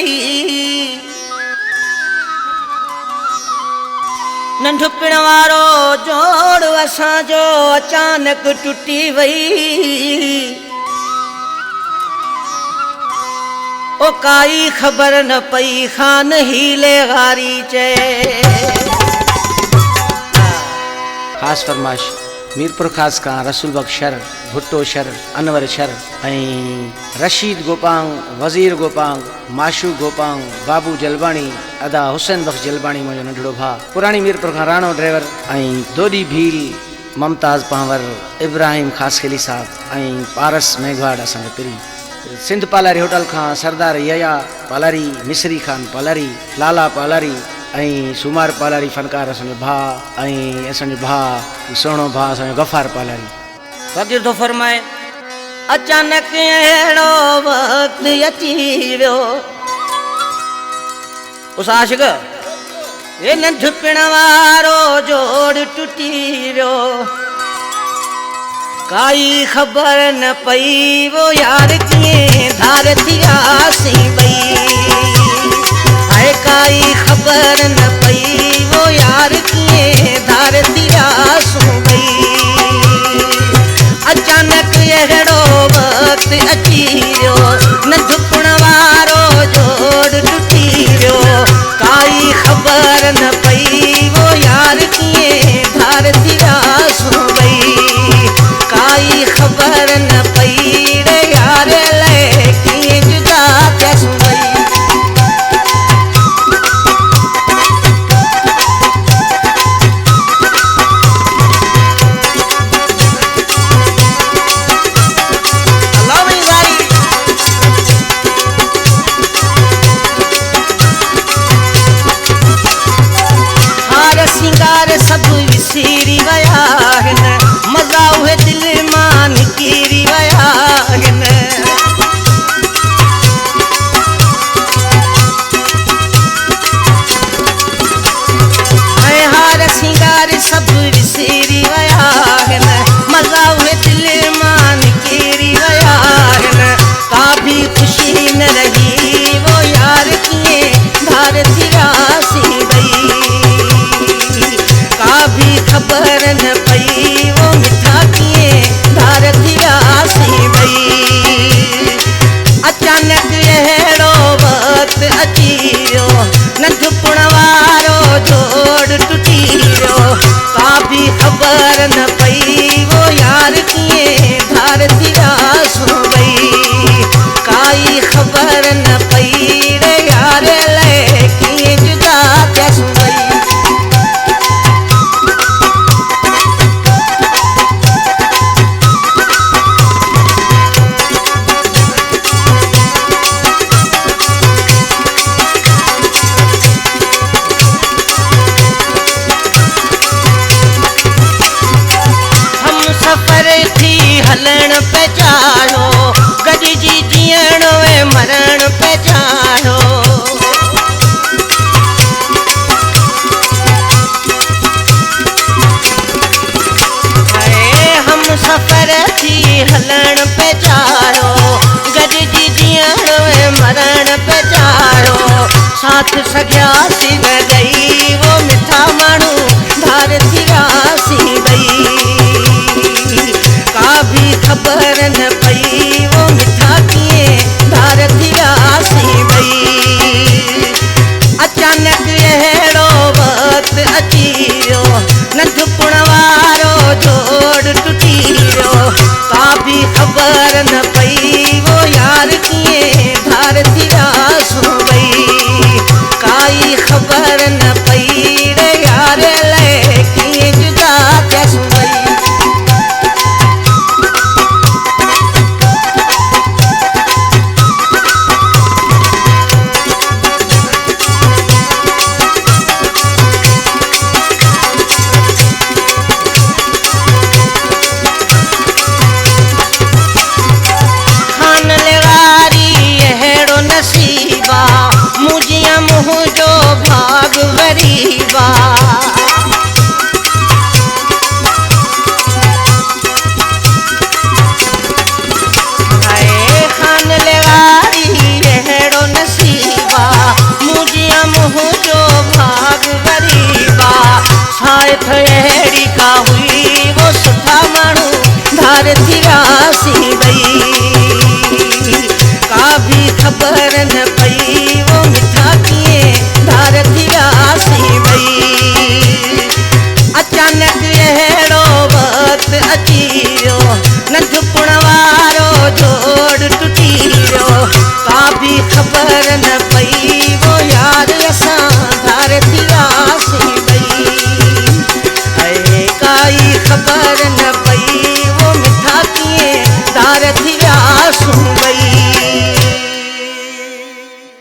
वई नंढपिण वारो जोड़ असांजो अचानक टूटी वई ओ काई खबर न पई खान हीले गारी चे। खास फरमाइश मीरपुर खास का रसूल बख्श शर, भुट्टो शर, अनवर शर, रशीद गोपांग, वजीर गोपांग, माशू गोपांग, बाबू जलबाणी, अदा हुसैन बख्श जलबाणी मुझो नंढड़ो भा, पुरानी मीरपुर का राणो ड्राइवर, दोदी भील, ममताज पावर, इब्राहिम खासखेली साहब, पारस मेघवाड़ असांजो पिरी, सिंध पालारी होटल का सरदार यया पालारी, मिसरी खान पालारी, लाला पालारी, सुमार पालारी फनकार असांजो भा, असांजो भा सोनो भा असांजो गफ़ार पालारी। फकीर तो फरमाए अचानक अहिड़ो वक्त अची वियो उस आशिक ए नंढपिण वारो जोड़ टूटी वियो काई खबर न पई वो यार कीअं धार थियासीं बई हाय काई खबर न पई वो यार कीअं धार थियासूं बई अचानक अहिड़ो वक्त अची वियो नंढपिण वारो जोड़ टूटी वियो काई खबर न पई वो यार कीअं धार थियासूं बई काई खबर न पई रे यार ले कीअं जुदा थियासीं खबर न पई वो यार असां धार थियासीं भई हाय काई खबर न पई वो मिठा कीअं धार थियासूं